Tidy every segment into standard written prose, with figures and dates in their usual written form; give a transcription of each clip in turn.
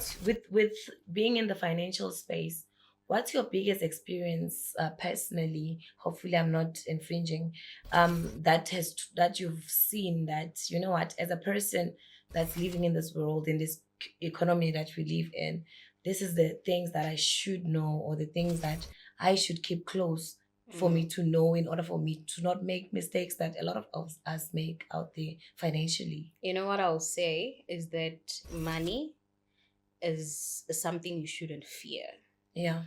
what's with being in the financial space? What's your biggest experience personally? Hopefully, I'm not infringing. That you've seen that you know what, as a person that's living in this world, in this economy that we live in, this is the things that I should know, or the things that I should keep close for me Mm. to know, in order for me to not make mistakes that a lot of us make out there financially. You know what I'll say is that money is something you shouldn't fear. Yeah.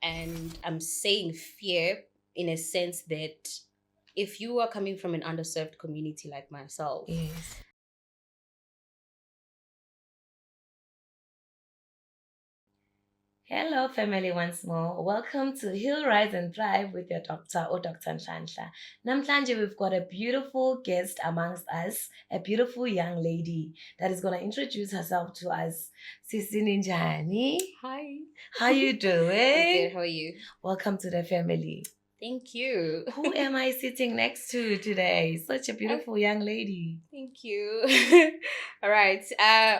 And I'm saying fear in a sense that if you are coming from an underserved community like myself, Yes. Hello, family, once more. Welcome to Heal, Rise and Thrive with your doctor, or Dr. Nhlanhla. Namhlanje, we've got a beautiful guest amongst us, a beautiful young lady that is going to introduce herself to us. Sisi Ninjani, hi. how you I'm good. doing? How are you? Welcome to the family. Thank you. Who am I sitting next to today? Such a Uh, beautiful young lady. Thank you. All right.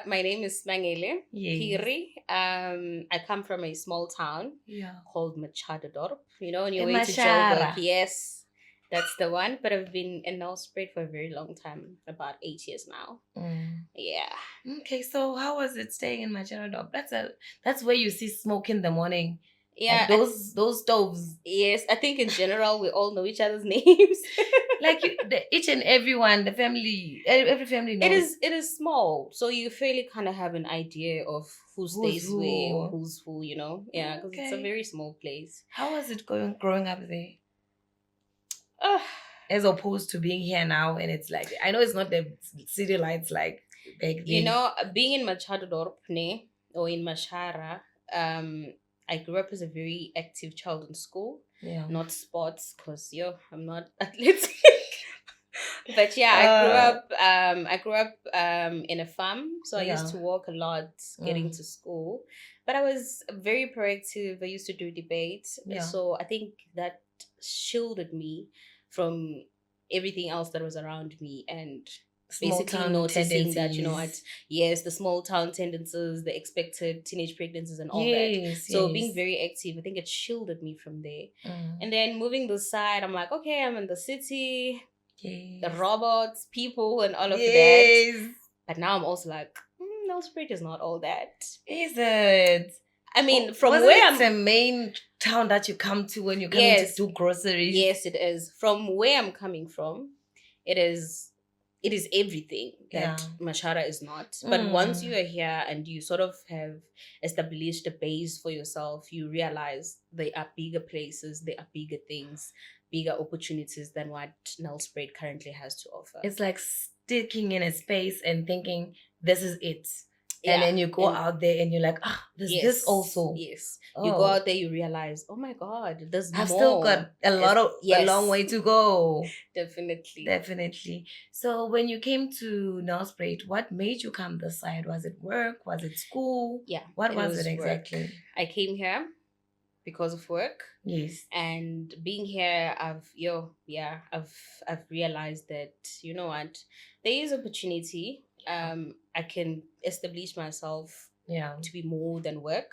My name is Smangele. Yes. Phiri. I come from a small town Yeah. called Machadodorp. You know, on your way to Joburg. Emashara. Yes, that's the one. But I've been in Nelspruit for a very long time, about 8 years now. Mm. Yeah. Okay, so how was it staying in Machado Dog? That's where you see smoke in the morning, like Yeah. those stoves. Yes, I think in general we all know each other's names. Like each and everyone, the family, every family It knows is small, so you fairly kind of have an idea of who who's stays where or who. who's who. Yeah, because it's a Okay, very small place. how was it going growing up there, Uh, as opposed to being here now? And it's like, I know it's not the city lights like back then. being in Machado Dorpne or in Mashara, I grew up as a very active child in school, Yeah. not sports, because I'm not athletic. But yeah, Uh, I grew up in a farm, so I used yeah. to walk a lot getting Mm, to school. But I was very proactive. I used to do debates, yeah. so I think that shielded me from everything else that was around me, and Small basically town noticing that tendencies. yes, the small town tendencies, the expected teenage pregnancies and all that. Yes, So being yes. very active, I think it shielded me from there. Mm, And then moving this side, I'm like, okay, I'm in the city, the yes. robots, people, and all of that. Yes. But now I'm also like, Nelspruit is not all that. Is it? I mean, from Wasn't where it the I'm, main town that you come to when you're coming to yes, do groceries? yes, it is. From where I'm coming from, it is, it is everything Yeah. that Mashara is not. But once you Mm. are here and you sort of have established a base for yourself, you realize there are bigger places, there are bigger things, bigger opportunities than what Nelspruit currently has to offer. It's like sticking in a space and thinking this is it. And Yeah, then you go and out there and you're like, there's this yes, also. yes. You go Oh, out there, you realize, oh my God, there's I've still more. got a long Yes, way to go. definitely. Definitely. So when you came to Nelspruit, what made you come this side? Was it work? Was it school? Yeah, What it was it was work. exactly? I came here because of work, Yes. and being here, I've realized that you know what, there is opportunity. I can establish myself Yeah. to be more than work.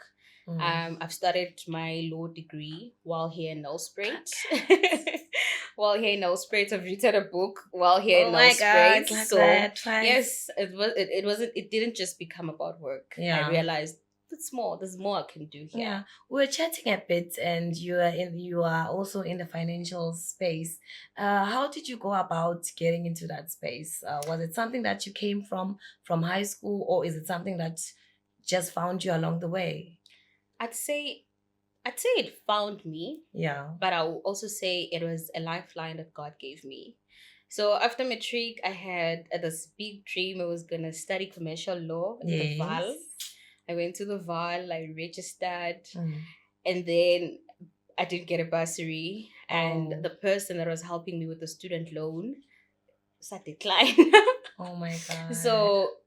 Mm. I've started my law degree while here in Nelspruit. While here in Nelspruit, I've written a book while here in Oh my God, Nelspruit. like So that, twice. yes, it wasn't, it didn't just become about work. I Yeah. realized it's more. There's more I can do here. Yeah. We were chatting a bit, and you are also in the financial space. How did you go about getting into that space? Was it something that you came from high school, or is it something that just found you along the way? I'd say I'd say it found me, Yeah. but I will also say it was a lifeline that God gave me. So after matric, I had this big dream. I was gonna study commercial law in the Yes. Val. I went to the Val, I registered, Mm. and then I didn't get a bursary. And Oh. the person that was helping me with the student loan said decline. Oh my God. So,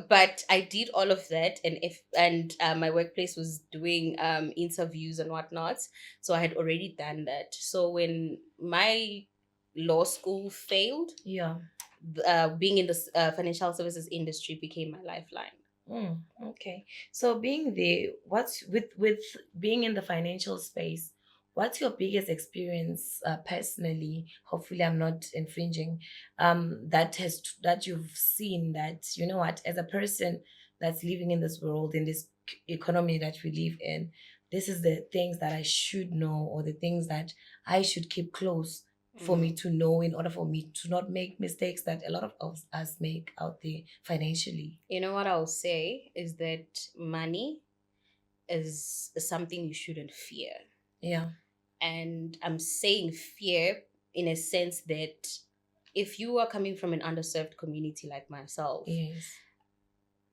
but I did all of that, and if and my workplace was doing interviews and whatnot, so I had already done that. So when my law school failed, Yeah. being in the financial services industry became my lifeline. Okay. So being the what's with being in the financial space, what's your biggest experience personally? Hopefully, I'm not infringing. That you've seen that you know what, as a person that's living in this world in this economy that we live in, this is the things that I should know or the things that I should keep close for me Mm. to know in order for me to not make mistakes that a lot of us make out there financially. You know what I'll say is that money is something you shouldn't fear. Yeah. And I'm saying fear in a sense that if you are coming from an underserved community like myself, Yes.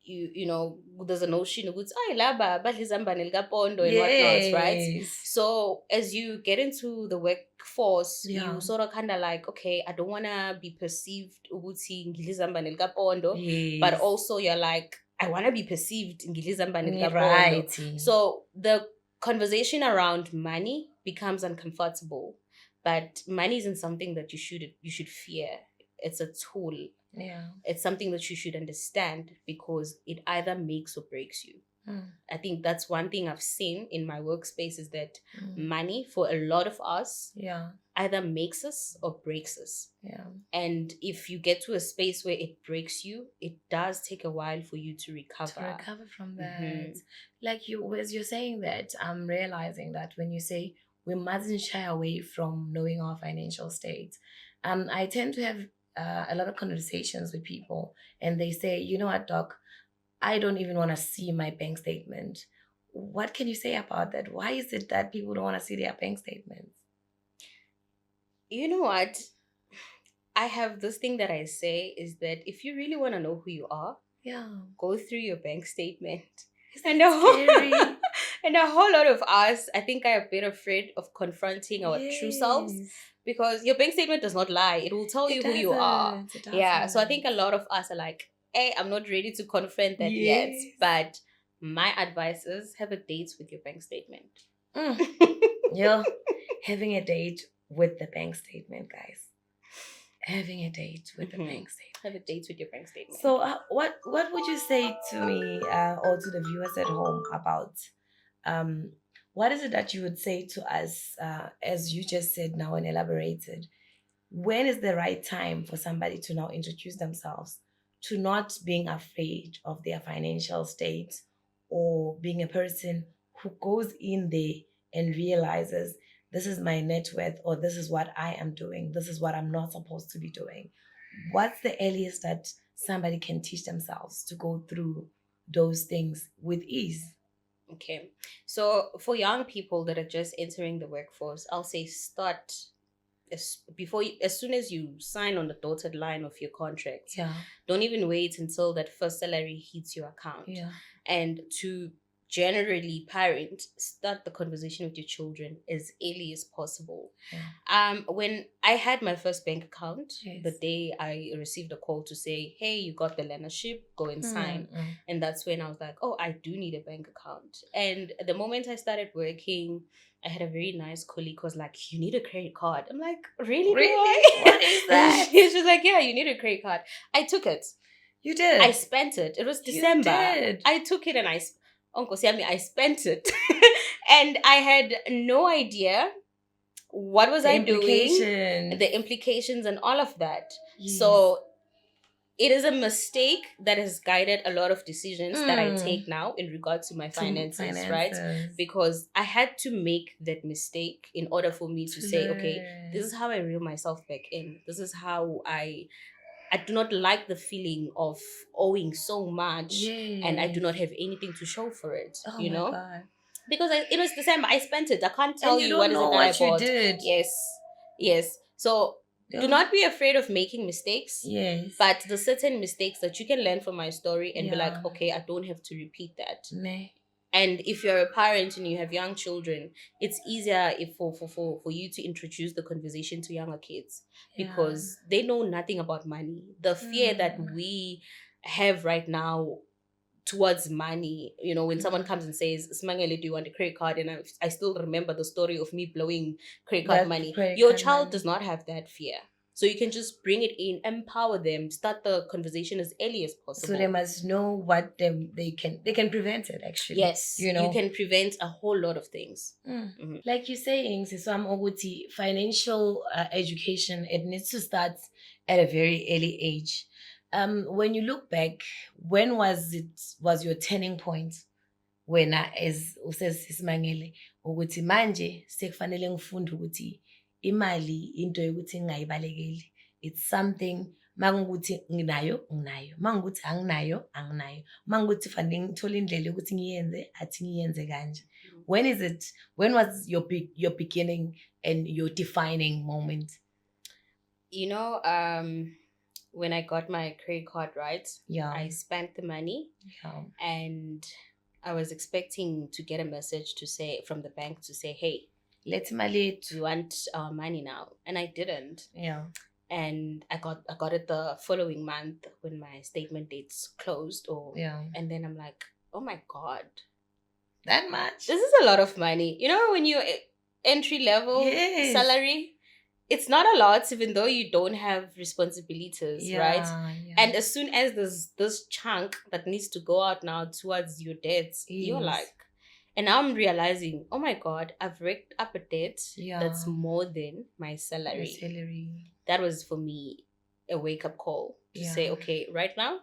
you know, there's a notion of goods, "Ay, laba, badla izambane likapondo," and whatnot, right? Yes. So as you get into the workforce, you Yeah. sort of kind of like, okay, I don't want to be perceived ukuthi ngidla izambane likapondo, but Yes. also you're like, I want to be perceived ngidla izambane likapondo. Right. So the conversation around money becomes uncomfortable, but money isn't something that you should fear. It's a tool. Yeah. It's something that you should understand because it either makes or breaks you. Mm. I think that's one thing I've seen in my workspace is that Mm. money for a lot of us Yeah. either makes us or breaks us. Yeah. And if you get to a space where it breaks you, it does take a while for you to recover. To recover from that. Mhm. Like you as you're saying that, I'm realizing that when you say we mustn't shy away from knowing our financial state. I tend to have a lot of conversations with people and they say, you know what, doc, I don't even want to see my bank statement. What can you say about that? Why is it that people don't want to see their bank statements? You know what? I have this thing that I say is that if you really want to know who you are, Yeah. go through your bank statement. Isn't And a it scary? whole, and a whole lot of us, I think, are a bit afraid of confronting our true selves Yes. because your bank statement does not lie. It will tell It you who you are. doesn't. It Yeah. So I think a doesn't. lot of us are like, hey, I'm not ready to confront that yet. Yes. But my advice is have a date with your bank statement. Mm. Yeah. Having a date with the bank statement, guys. Having a date with the Mhm. bank statement. Have a date with your bank statement. So, what would you say to me or to the viewers at home about um, what is it that you would say to us as you just said now and elaborated? When is the right time for somebody to now introduce themselves to not being afraid of their financial state or being a person who goes in there and realizes this is my net worth or this is what I am doing, this is what I'm not supposed to be doing? What's the earliest that somebody can teach themselves to go through those things with ease? Okay. So for young people that are just entering the workforce, I'll say start as soon as you sign on the dotted line of your contract. Yeah. Don't even wait until that first salary hits your account. Yeah. And to generally parent, start the conversation with your children as early as possible. Yeah. When I had my first bank account, Yes. the day I received a call to say, hey, you got the learnership, go and sign. Mm. And that's when I was like, oh, I do need a bank account. And the moment I started working, I had a very nice colleague who was like, you need a credit card. I'm like, really? Do Really? I? What is that? She was like, yeah, you need a credit card. I took it. You did. I spent it. It was You December. did. I took it and Uncle Sammy, I spent it. And I had no idea what was The I doing, implications. the implications and all of that. Yes. So it is a mistake that has guided a lot of decisions that I take now in regard to my finances, right? Because I had to make that mistake in order for me to say, okay, this is how I reel myself back in. This is how I do not like the feeling of owing so much and I do not have anything to show for it, Oh you my know? God. Because it was December, I spent it. I can't tell And you you don't what is know it that I what you bought. did. Yes. So do not be afraid of making mistakes. Yes. But the certain mistakes that you can learn from my story and be like, Yeah. okay, I don't have to repeat that. Nah. And if you're a parent and you have young children, it's easier if for you to introduce the conversation to younger kids because they know nothing about money. The fear that we have right now towards money, you know, when someone comes and says, Smangele, do you want a credit card? And I still remember the story of me blowing credit card money. Your child does not have that fear. So you can just bring it in, empower them, start the conversation as early as So they possible. must know what they can prevent it actually. Yes, you can prevent a whole lot of things. Like you're saying, Siswam Oguti, financial education, it needs to start at a very early age. When you look back, when was your turning point? Wena as usesisimangele ukuthi manje sekufanele ngifunde ukuthi imali into yokuthi ngingayibalekeli. It's something mangukuthi nginayo mangukuthi anginayo mangukuthi fanele ngithole indlela yokuthi ngiyenze athi ngiyenze kanje. When was your beginning and your defining moment? When I got my credit card, right? Yeah. I spent the money. Yeah. And I was expecting to get a message to say from the bank to say, hey, let's malate. Do you want our money now? And I didn't. Yeah. And I got it the following month when my statement dates closed. And then I'm like, oh my God. That much? This is a lot of money. When you're entry level salary, it's not a lot, even though you don't have responsibilities, right? Yeah. And as soon as there's this chunk that needs to go out now towards your debts, you're like, and now I'm realizing, oh my God, I've racked up a debt that's more than my salary. That was for me a wake-up call to say, okay, right now,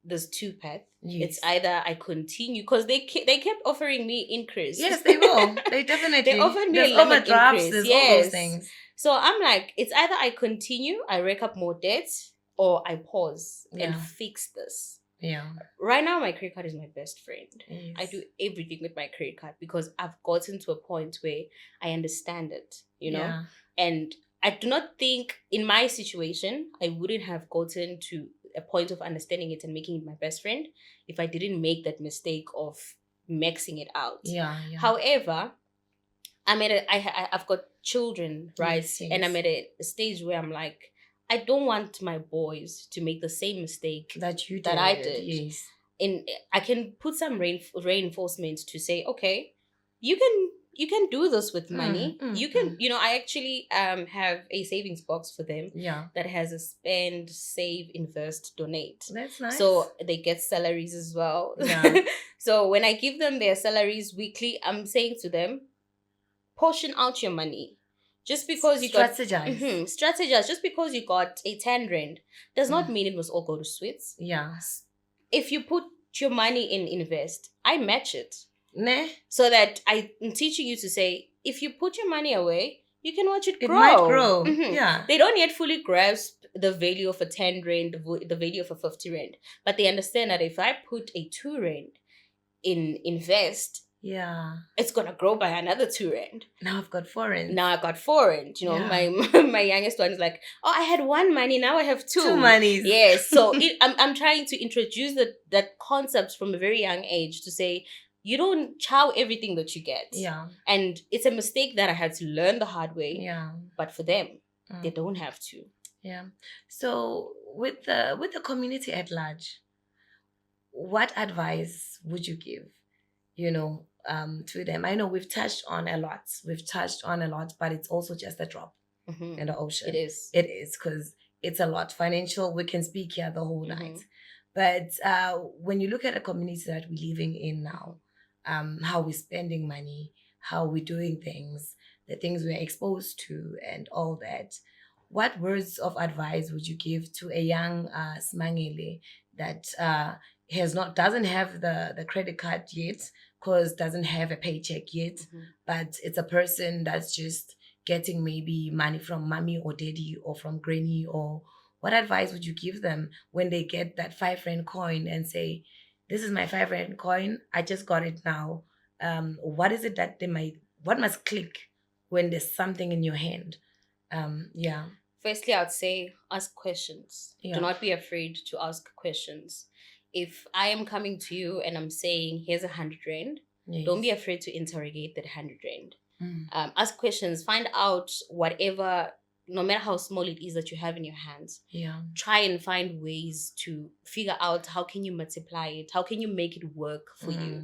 there's two paths. Yes. It's either I continue, because they kept offering me increase. Yes, they will. They definitely. They offered me there's a limit overdrafts, increase. There's all those things. So I'm like, it's either I continue, I rack up more debt, or I pause and fix this. Yeah. Right now, my credit card is my best friend. Yes. I do everything with my credit card because I've gotten to a point where I understand it, And I do not think in my situation, I wouldn't have gotten to a point of understanding it and making it my best friend if I didn't make that mistake of maxing it out. Yeah. However, I've got children, right? Yes. And I'm at a stage where I'm like, I don't want my boys to make the same mistake that I did. Yes. And I can put some reinforcement to say, okay, you can do this with money. You can, I actually have a savings box for them that has a spend, save, invest, donate. That's nice. So they get salaries as well. Yeah. So when I give them their salaries weekly, I'm saying to them, portion out your money. Just because you strategize. Just because you got a 10 rand does not mean it must all go to sweets. Yeah. If you put your money in invest, I match it. Nah. So that I'm teaching you to say, if you put your money away, you can watch it grow. It might grow. Yeah. They don't yet fully grasp the value of a 10 rand, the value of a 50 rand. But they understand that if I put a 2 rand in invest, it's gonna grow by another 2 rand. Now I've got 4 rand. My youngest one is like, oh, I had 1 money, now I have 2 monies. Yes. So I'm trying to introduce that concept from a very young age to say, you don't chow everything that you get. Yeah. And it's a mistake that I had to learn the hard way. Yeah. But for them, they don't have to. Yeah. So with the community at large, what advice would you give? To them. I know we've touched on a lot, but it's also just a drop in the ocean. It is because it's a lot. Financial, we can speak here the whole night. But when you look at a community that we're living in now, how we're spending money, how we're doing things, the things we're exposed to and all that, what words of advice would you give to a young Smangele that doesn't have the credit card yet, because doesn't have a paycheck yet, but it's a person that's just getting maybe money from mommy or daddy or from granny? Or what advice would you give them when they get that 5 rand coin and say, this is my 5 rand coin, I just got it now? What is it that what must click when there's something in your hand? Firstly, I'd say ask questions. Do not be afraid to ask questions. If I am coming to you and I'm saying, here's 100 rand, don't be afraid to interrogate that 100 rand. Ask questions, find out whatever no matter how small it is that you have in your hands, Yeah. try and find ways to figure out how can you multiply it, how can you make it work for you.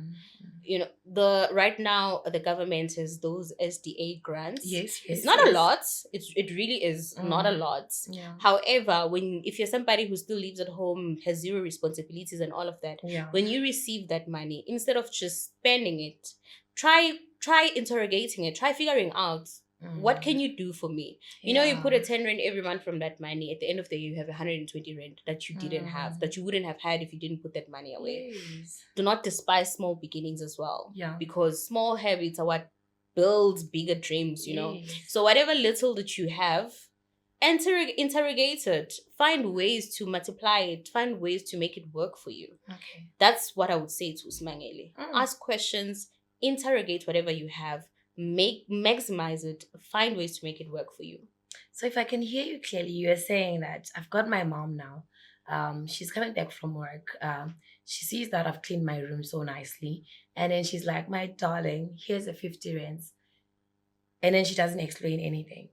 Mm. The right now the government has those SDA grants. Yes, It's yes, not a yes. lot. It really is not a lot. Yeah. However, if you're somebody who still lives at home, has zero responsibilities and all of that, Yeah. when you receive that money, instead of just spending it, try interrogating it, try figuring out what can you do for me. You put a 10 rand every month from that money. At the end of the year, you have 120 rand that you didn't have, that you wouldn't have had if you didn't put that money away. Yes. Do not despise small beginnings as well. Yeah. Because small habits are what builds bigger dreams, Yes. So whatever little that you have, interrogate it. Find ways to multiply it. Find ways to make it work for you. Okay. That's what I would say to Smangele. Ask questions, interrogate whatever you have, maximize it, find ways to make it work for you. So if I can hear you clearly, you're saying that I've got my mom now. She's coming back from work. She sees that I've cleaned my room so nicely. And then she's like, my darling, here's a 50 rands. And then she doesn't explain anything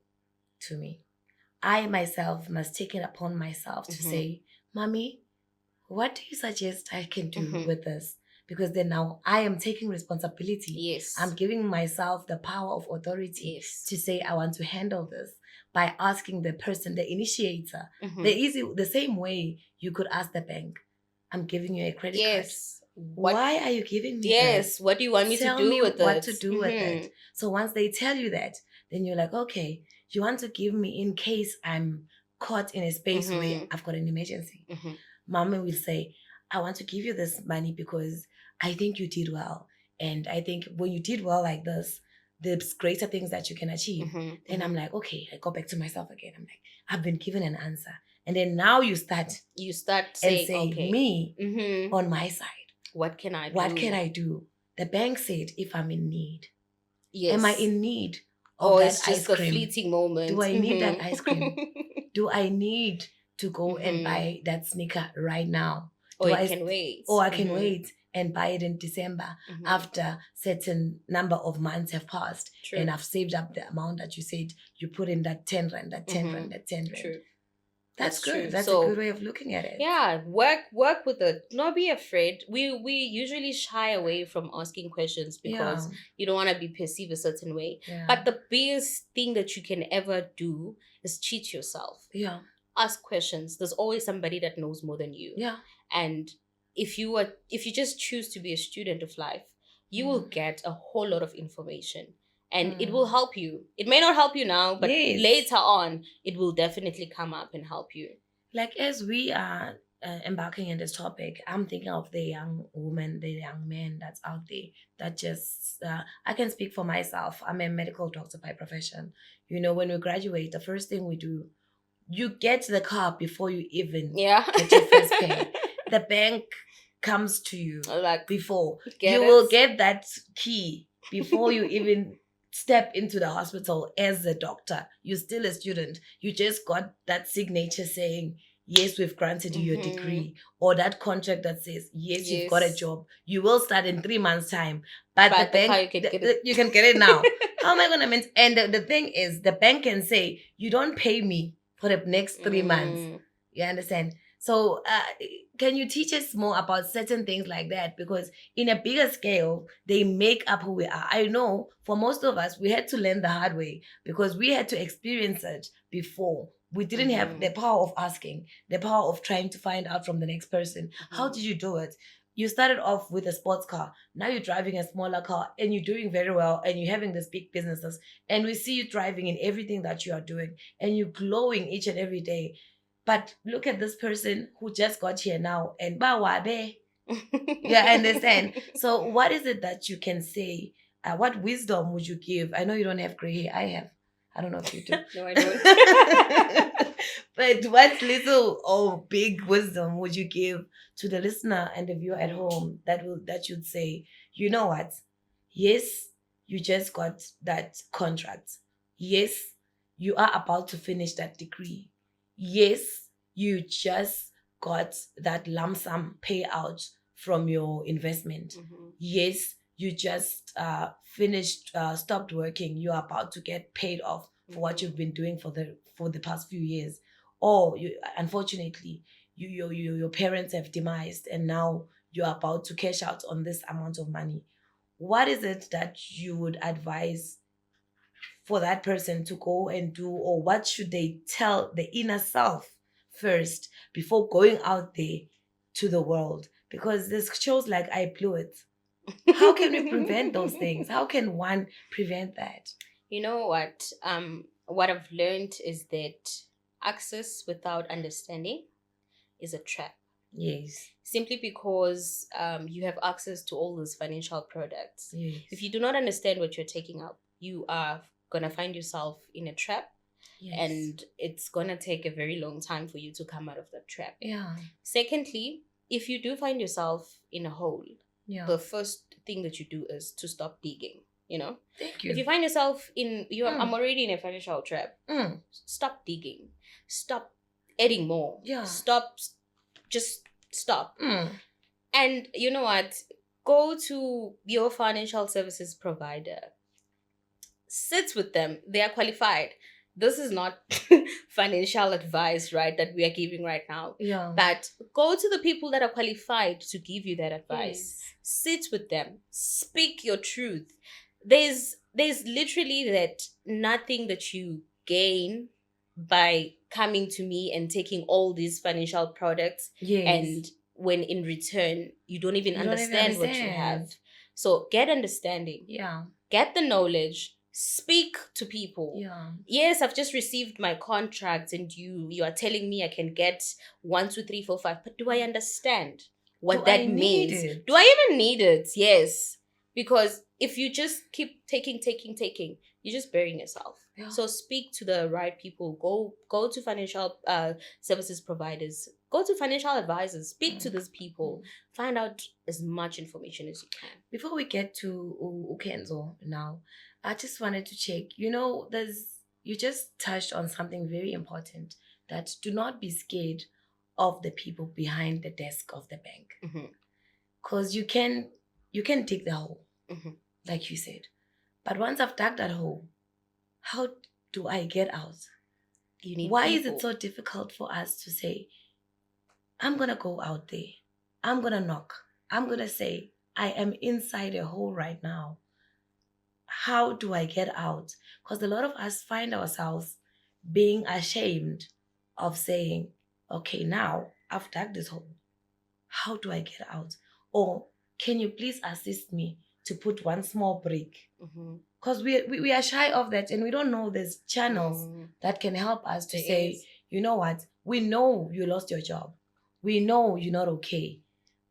to me. I myself must take it upon myself to say, Mommy, what do you suggest I can do with this? Because then now I am taking responsibility. Yes. I'm giving myself the power of authority to say I want to handle this by asking the person, the initiator. The same way you could ask the bank, I'm giving you a credit card. Why are you giving me this? What do you want me Tell to do me with what it? to do with it. So once they tell you that, then you're like, okay, you want to give me in case I'm caught in a space where I've got an emergency. Mommy will say, I want to give you this money because I think you did well. And I think when you did well like this, there's greater things that you can achieve. And I'm like, okay, I go back to myself again. I'm like, I've been given an answer. And then now you start saying, and say, okay, me on my side. What can I do? What can I do? The bank said, if I'm in need. Yes. Am I in need of that it's just ice cream? A fleeting moment. Do I need that ice cream? Do I need to go and buy that sneaker right now? Or I can wait. Or I can wait and buy it in December after certain number of months have passed. True. And I've saved up the amount that you said you put in that 10 rand, that 10 rand, that 10 rand. True. That's good. True. That's a good way of looking at it. Yeah, work with it. Not be afraid. We usually shy away from asking questions because you don't want to be perceived a certain way. Yeah. But the biggest thing that you can ever do is cheat yourself. Yeah. Ask questions. There's always somebody that knows more than you. Yeah. And if you just choose to be a student of life, you will get a whole lot of information. And it will help you. It may not help you now, but later on, it will definitely come up and help you. Like as we are embarking in this topic, I'm thinking of the young woman, the young man that's out there that just, I can speak for myself. I'm a medical doctor by profession. When we graduate, the first thing we do, you get the car before you even get your first pay. The bank comes to you before. You will get that key before you even step into the hospital as a doctor. You're still a student. You just got that signature saying, yes, we've granted you your degree. Or that contract that says, yes, you've got a job. You will start in 3 months' time. But the bank, you can get it now. How am I going to maintain? And the thing is, the bank can say, you don't pay me for the next 3 months. You understand? So can you teach us more about certain things like that? Because in a bigger scale, they make up who we are. I know for most of us, we had to learn the hard way because we had to experience it before. We didn't have the power of asking, the power of trying to find out from the next person. How did you do it? You started off with a sports car. Now you're driving a smaller car and you're doing very well and you're having these big businesses. And we see you thriving in everything that you are doing and you're glowing each and every day. But look at this person who just got here now and bawabe. You understand? So what is it that you can say? What wisdom would you give? I know you don't have gray hair. I have. I don't know if you do. No, I don't. But what little or big wisdom would you give to the listener and the viewer at home that you'd say, you know what? Yes, you just got that contract. Yes, you are about to finish that degree. Yes, you just got that lump sum payout from your investment. Yes, you just stopped working. You're about to get paid off for what you've been doing for the past few years, or you, unfortunately, your parents have demised, and now you're about to cash out on this amount of money. What is it that you would advise for that person to go and do, or what should they tell the inner self first before going out there to the world? Because this shows like I blew it. How can we prevent those things? How can one prevent that? You know what? What I've learned is that access without understanding is a trap. Yes. Simply because you have access to all those financial products. Yes. If you do not understand what you're taking up, you are gonna find yourself in a trap. Yes. And it's gonna take a very long time for you to come out of that trap. Yeah. Secondly, if you do find yourself in a hole, Yeah. the first thing that you do is to stop digging. Thank you. If you find yourself I'm already in a financial trap. Stop digging. Stop adding more. Yeah. Just stop. And you know what? Go to your financial services provider. Sit with them. They are qualified. This is not financial advice, right, that we are giving right now. Yeah. But go to the people that are qualified to give you that advice. Yes. Sit with them. Speak your truth. There's literally that nothing that you gain by coming to me and taking all these financial products. Yes. And when in return you don't even understand what you have. So get understanding. Yeah. Get the knowledge. Speak to people. Yeah. Yes, I've just received my contract and you are telling me I can get 1, 2, 3, 4, 5. But do I understand what that means? Do I even need it? Yes. Because if you just keep taking, you're just burying yourself. Yeah. So speak to the right people. Go to financial services providers. Go to financial advisors. Speak to these people. Find out as much information as you can. Before we get to Ukenzo now, I just wanted to check. You just touched on something very important, that do not be scared of the people behind the desk of the bank. Because you can dig the hole, like you said. But once I've dug that hole, how do I get out? Why is it so difficult for us to say, I'm going to go out there, I'm going to knock, I'm going to say, I am inside a hole right now. How do I get out? Because a lot of us find ourselves being ashamed of saying, okay, now I've dug this hole. How do I get out? Or can you please assist me to put one small brick? Because we are shy of that, and we don't know there's channels that can help us to say, you know what? We know you lost your job. We know you're not okay.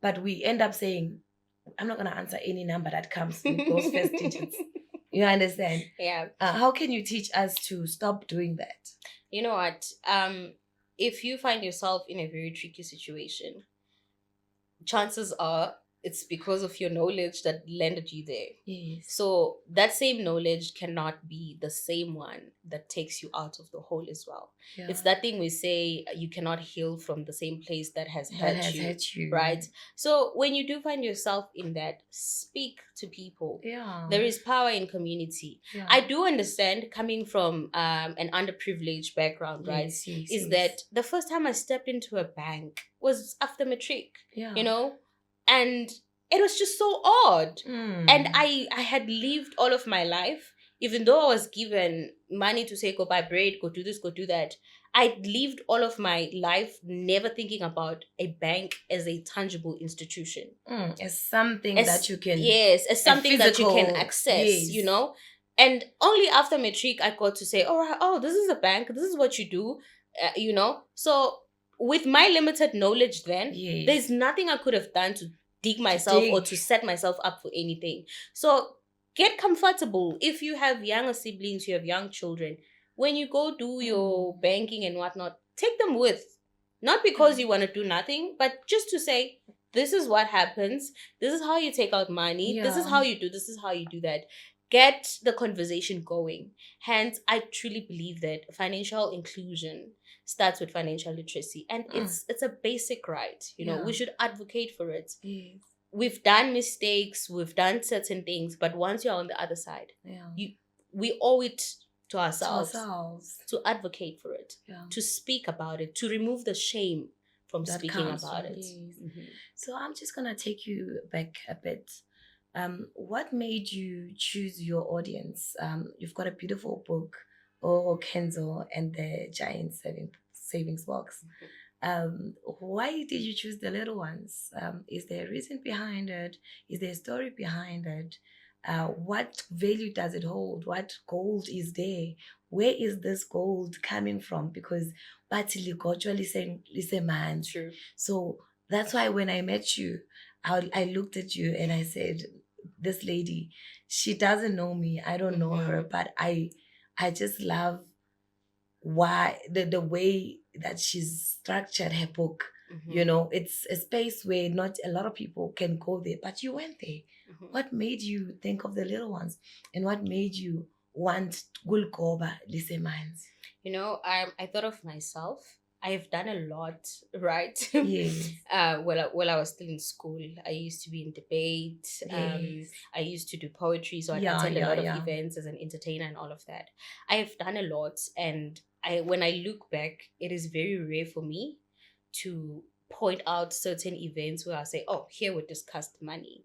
But we end up saying, I'm not going to answer any number that comes with those first digits. You understand? Yeah. How can you teach us to stop doing that? You know what? If you find yourself in a very tricky situation, chances are it's because of your knowledge that landed you there. Yes. So that same knowledge cannot be the same one that takes you out of the hole as well. Yeah. It's that thing we say, you cannot heal from the same place that has hurt you. Right? So when you do find yourself in that, speak to people. Yeah. There is power in community. Yeah. I do understand, coming from an underprivileged background, right? Yes. That the first time I stepped into a bank was after matric. Yeah. And it was just so odd. And I had lived all of my life, even though I was given money to say, go buy bread, go do this, go do that. I lived all of my life never thinking about a bank as a tangible institution. As something that you can... Yes, as something that you can access, yes. And only after matric, I got to say, oh, this is a bank. This is what you do, So with my limited knowledge then, yes, there's nothing I could have done to dig myself or to set myself up for anything. So get comfortable. If you have younger siblings, you have young children, when you go do your banking and whatnot, take them with. Not because you want to do nothing, but just to say, this is what happens. This is how you take out money. Yeah. This is how you do. This is how you do that. Get the conversation going. Hence, I truly believe that financial inclusion starts with financial literacy, and it's a basic right. We should advocate for it. Yes. We've done mistakes, we've done certain things, but once you're on the other side, we owe it to To ourselves, ourselves. to advocate for it, Yeah. to speak about it, to remove the shame from That speaking comes about from, it. yes. Mhm. So I'm just gonna take you back a bit. What made you choose your audience? You've got a beautiful book, Oh Kenzo and the Giant Savings Box. Why did you choose the little ones? Is there a reason behind it? Is there a story behind it? What value does it hold? What gold is there? Where is this gold coming from? Because batili gotshwa lise manzi. True. So that's why when I met you, I looked at you and I said, this lady, she doesn't know me. I don't know her, but I just love why the way that she's structured her book. You know, it's a space where not a lot of people can go there, but you went there. What made you think of the little ones, and what made you want Gulkoba Lisemans? You know, I thought of myself. I've done a lot, right? Yes. While I was still in school, I used to be in debate. Yes. I used to do poetry, so I'd Yeah, attend a yeah, lot of yeah. events as an entertainer and all of that. I have done a lot, and when I look back, it is very rare for me to point out certain events where I say, "Oh, here we discussed money."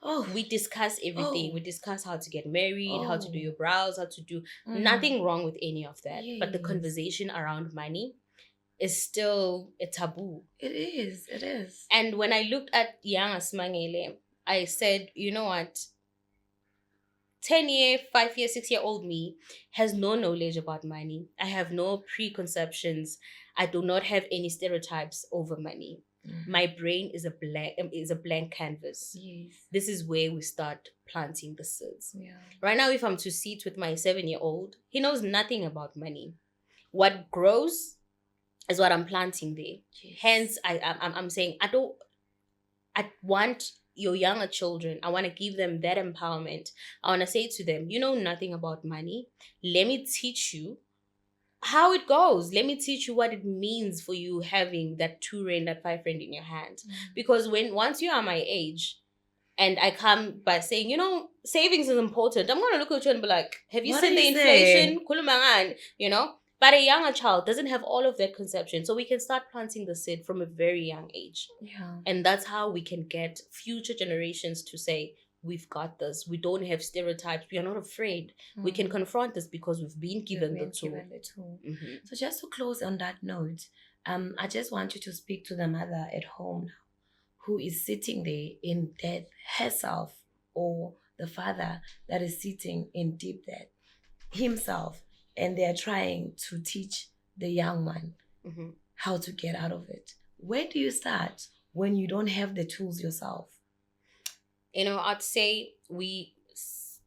Oh, We discuss everything. oh, We discuss how to get married, how to do oh. your brows, how to do Mm. nothing wrong with any of that. But the Yes. conversation around money is still a taboo. It is. It is. And when I looked at young Smangele, I said, you know what? 10-year, 5-year, 6-year old me has no knowledge about money. I have no preconceptions. I do not have any stereotypes over money. My brain is a blank canvas. Yes. This is where we start planting the seeds. Yeah. Right now, if I'm to sit with my 7-year-old, he knows nothing about money. What grows is what I'm planting there. Yes. Hence, I'm saying I want your younger children. I want to give them that empowerment. I want to say to them, you know nothing about money. Let me teach you how it goes. Let me teach you what it means for you having that 2 rand, that 5 rand in your hand. Because once you are my age, and I come by saying, you know, savings is important, I'm gonna look at you and be like, have you What seen are the you inflation? Kulumangan, you know? But a younger child doesn't have all of that conception. So we can start planting the seed from a very young age. Yeah. And that's how we can get future generations to say, we've got this. We don't have stereotypes. We are not afraid. We can confront this because we've been given the tool. So just to close on that note, I just want you to speak to the mother at home now who is sitting there in death herself, or the father that is sitting in deep debt himself, and they are trying to teach the young one how to get out of it. Where do you start when you don't have the tools yourself? You know, I'd say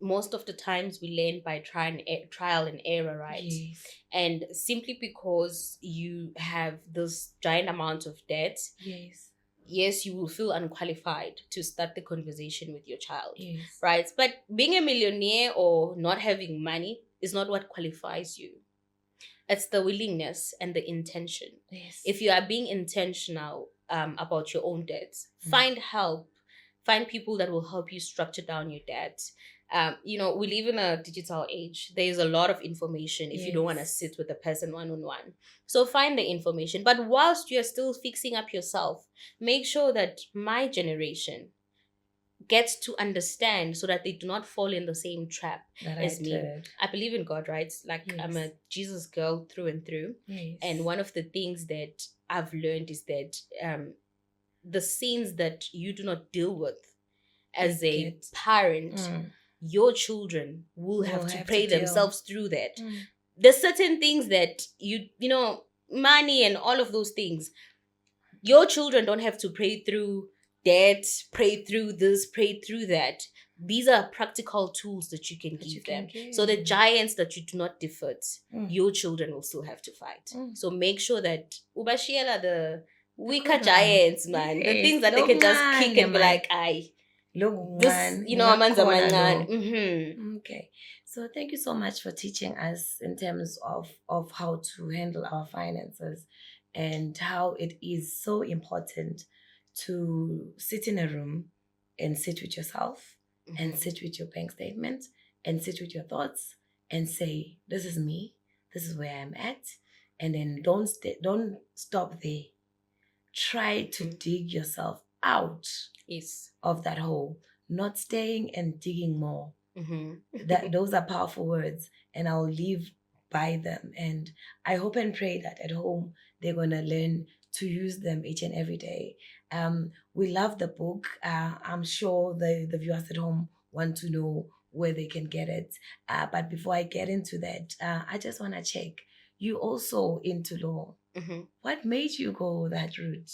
most of the times we learn by trial and error, right? Yes. And simply because you have this giant amount of debt, yes, you will feel unqualified to start the conversation with your child, right? But being a millionaire or not having money is not what qualifies you. It's the willingness and the intention. If you are being intentional about your own debts, find help. Find people that will help you structure down your debt. You know, we live in a digital age. There's a lot of information if you don't want to sit with a person one-on-one. So find the information. But whilst you're still fixing up yourself, make sure that my generation gets to understand so that they do not fall in the same trap as me. I believe in God, right? Like I'm a Jesus girl through and through. And one of the things that I've learned is that the sins that you do not deal with as a parent, your children will have to pray themselves through that. There's certain things that you know, money and all of those things, your children don't have to pray through debt, pray through this, pray through that. These are practical tools that you can give them. So the giants that you do not defeat, your children will still have to fight. So make sure that ubashiela the weaker giants, man, the things that they can just kick and be like, "Aye, look, this, you know, amanza mangan." Okay, so thank you so much for teaching us in terms of how to handle our finances, and how it is so important to sit in a room and sit with yourself, and sit with your bank statement, and sit with your thoughts, and say, this is me, this is where I'm at, and then don't stop there. Try to dig yourself out Yes. of that hole, not staying and digging more. Mm-hmm. That those are powerful words, and I'll live by them. And I hope and pray that at home they're gonna learn to use them each and every day. We love the book. I'm sure the viewers at home want to know where they can get it. But before I get into that, I just want to check. You also into law. Mm-hmm. What made you go that route?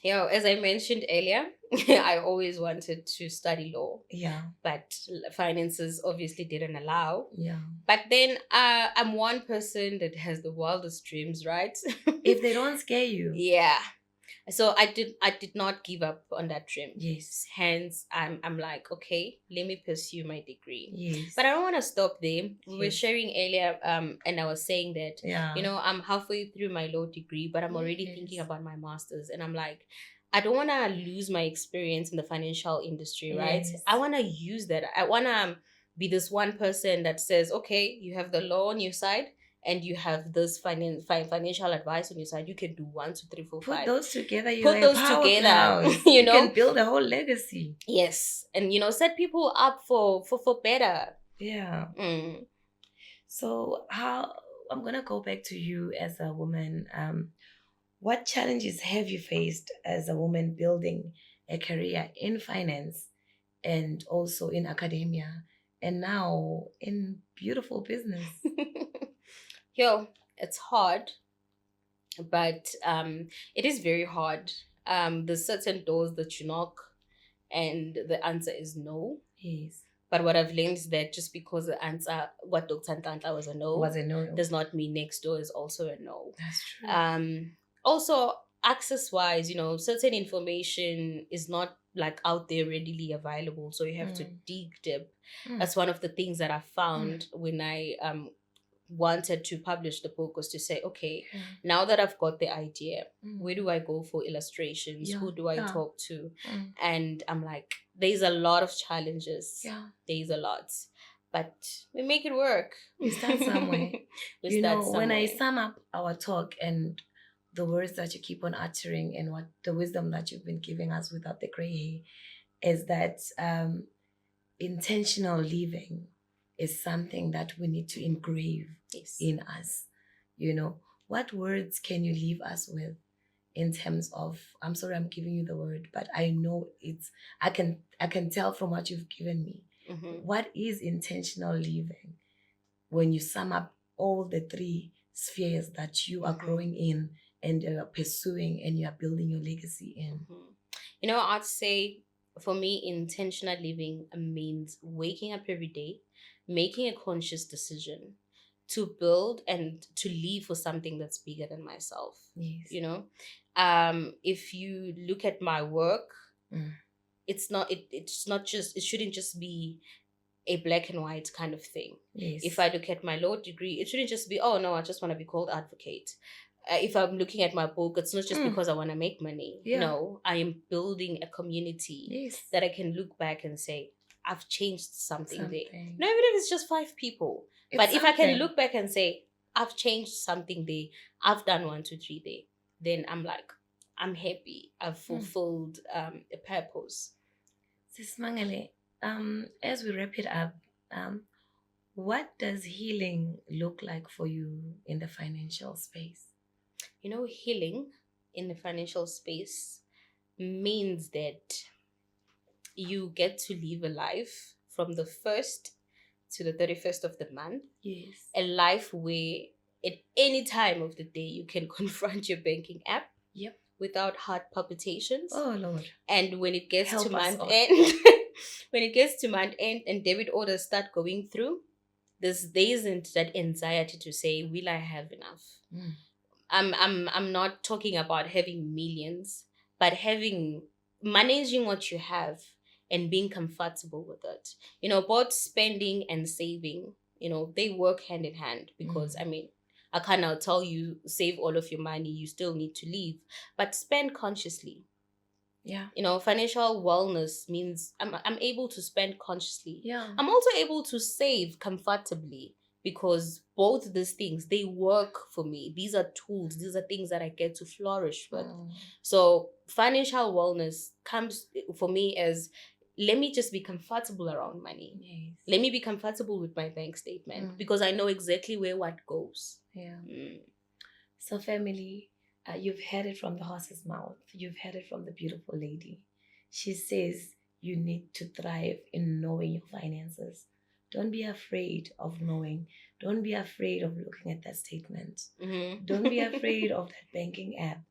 Yeah, as I mentioned earlier, I always wanted to study law, Yeah, but finances obviously didn't allow. yeah. But then I'm one person that has the wildest dreams, right? If they don't scare you, Yeah. So I did not give up on that dream. yes, Hence I'm like, okay, let me pursue my degree. yes, But I don't want to stop there. We were yes, sharing earlier, and I was saying that, yeah, I'm halfway through my law degree, but I'm already thinking yes, about my master's, and I'm like, I don't want to lose my experience in the financial industry, right? yes. I want to use that. I want to be this one person that says, okay, you have the law on your side, and you have this financial advice on your side. You can do one, two, three, four, Put five. those together, you're Put a those together, powerhouse. you You know. can build a whole legacy. Yes, and set people up for better. Yeah. Mm. So how I'm gonna go back to you as a woman. What challenges have you faced as a woman building a career in finance and also in academia and now in beautiful business? Yo, it's hard, but it is very hard. There's certain doors that you knock, and the answer is no. Yes. But what I've learned is that just because the answer, what Dr. Nhlanhla was a no, Was a no. does not mean next door is also a no. That's true. Also, access wise, certain information is not like out there readily available, so you have to dig deep. That's one of the things that I found when I wanted to publish the book, was to say, okay, Yeah. now that I've got the idea, where do I go for illustrations? Yeah. Who do I Yeah. talk to? And I'm like, there's a lot of challenges. Yeah. There's a lot. But we make it work. We start somewhere. We start When I somewhere. sum up our talk and the words that you keep on uttering and what the wisdom that you've been giving us without the gray hair, is that intentional living is something that we need to engrave Yes. in us. What words can you leave us with in terms of, I'm sorry I'm giving you the word, but I know I can tell from what you've given me. What is intentional living when you sum up all the three spheres that you are growing in and pursuing and you are building your legacy in? I'd say for me, intentional living means waking up every day, making a conscious decision to build and to live for something that's bigger than myself. Yes. If you look at my work, it's not just, it shouldn't just be a black and white kind of thing. Yes. If I look at my law degree, it shouldn't just be, oh no, I just want to be called advocate. If I'm looking at my book, it's not just because I want to make money. Yeah. No, I am building a community. Yes. That I can look back and say, I've changed something there. Something. No, even if it's just 5 people. But if I can look back and say, I've changed something there, I've done 1, 2, 3 there, then I'm like, I'm happy. I've fulfilled a purpose. Sis Smangele, as we wrap it up, what does healing look like for you in the financial space? Healing in the financial space means that you get to live a life from the 1st to the 31st of the month. Yes. A life where at any time of the day you can confront your banking app. Yep. Without heart palpitations. Oh Lord. And when it gets Help to us month all. end, when it gets to month end and debit orders start going through, there isn't that anxiety to say, will I have enough? I'm not talking about having millions, but managing what you have and being comfortable with it. Both spending and saving, they work hand in hand, because I can't now tell you save all of your money, you still need to live, but spend consciously. Yeah. Financial wellness means I'm able to spend consciously. Yeah. I'm also able to save comfortably. because both these things, they work for me. These are tools, these are things that I get to flourish with. So financial wellness comes for me as, let me just be comfortable around money. Yes. Let me be comfortable with my bank statement because I know exactly where what goes. Yeah. So family, you've heard it from the horse's mouth. You've heard it from the beautiful lady. She says you need to thrive in knowing your finances. Don't be afraid of knowing. Don't be afraid of looking at that statement. Don't be afraid of that banking app.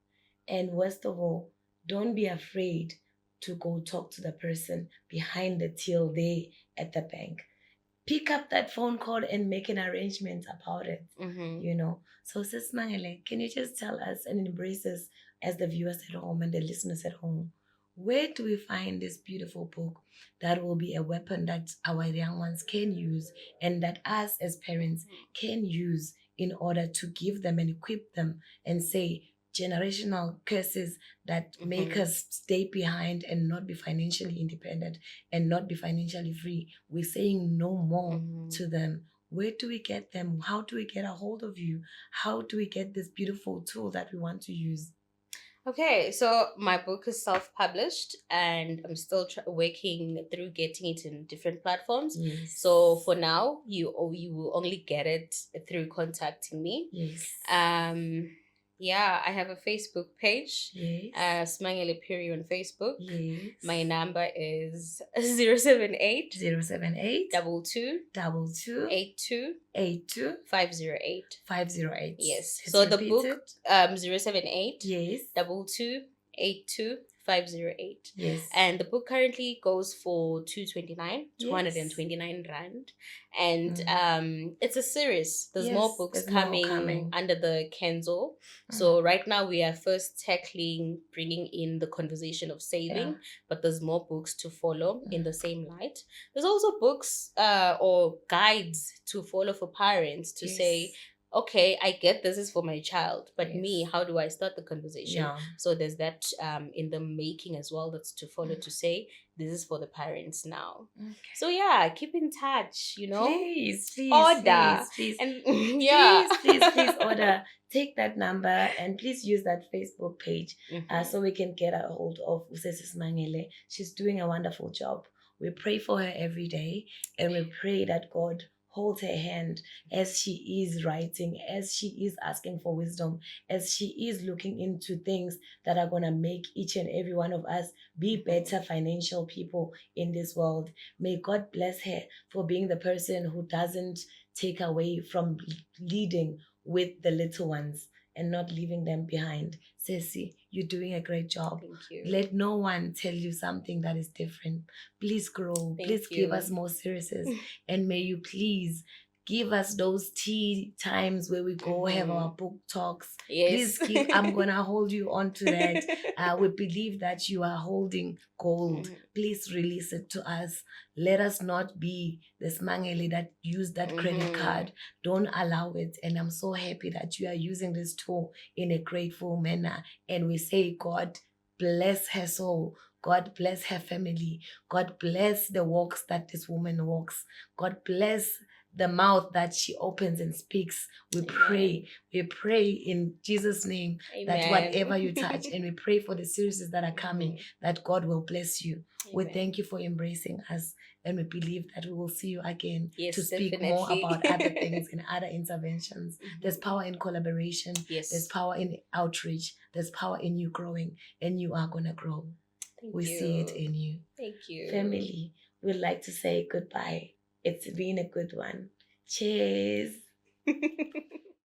And worst of all, don't be afraid to go talk to the person behind the till there at the bank. Pick up that phone call and make an arrangement about it. So Sis Mangele, can you just tell us and embrace us as the viewers at home and the listeners at home, where do we find this beautiful book that will be a weapon that our young ones can use and that us as parents can use in order to give them and equip them and say generational curses that make us stay behind and not be financially independent and not be financially free? We're saying no more to them. Where do we get them? How do we get a hold of you? How do we get this beautiful tool that we want to use? Okay, so my book is self-published and I'm still working through getting it in different platforms. Yes. So for now, you will only get it through contacting me. Yes. Yeah, I have a Facebook page. Yes. Smangele Phiri on Facebook. Yes. My number is 078 078 22 22 82 82 508. 508. Yes. Let's So the repeat book it. 078 Yes. 22 82 508. Yes. And the book currently goes for 229 Yes. 229 rand. And it's a series. There's more books coming under the Kenzo. So right now we are first tackling bringing in the conversation of saving, but there's more books to follow in the same light. There's also books or guides to follow for parents to say, okay, I get this is for my child, but me, how do I start the conversation? So there's that in the making as well, that's to follow to say this is for the parents now. So yeah, keep in touch, Please, order. Please. And please order. Take that number and please use that Facebook page so we can get a hold of Sis Mangele. She's doing a wonderful job. We pray for her every day and we pray that God hold her hand as she is writing, as she is asking for wisdom, as she is looking into things that are going to make each and every one of us be better financial people in this world. May God bless her for being the person who doesn't take away from leading with the little ones and not leaving them behind. Ceci, you're doing a great job. Thank you. Let no one tell you something that is different. Please grow. Please give us more series. And may you please give us those tea times where we go have our book talks. Yes. Please I'm going to hold you on to that. We believe that you are holding gold. Please release it to us. Let us not be the Smangele that use that credit card. Don't allow it. And I'm so happy that you are using this tool in a grateful manner. And we say, God bless her soul. God bless her family. God bless the walks that this woman walks. God bless the mouth that she opens and speaks. We pray in Jesus' name that whatever you touch, and we pray for the series that are coming, that God will bless you. We thank you for embracing us, and we believe that we will see you again to speak more about other things and other interventions. There's power in collaboration. There's power in outreach. There's power in you growing, and you are going to grow. We see it in you. Thank you. Family, we'd like to say goodbye. It's been a good one. Cheers.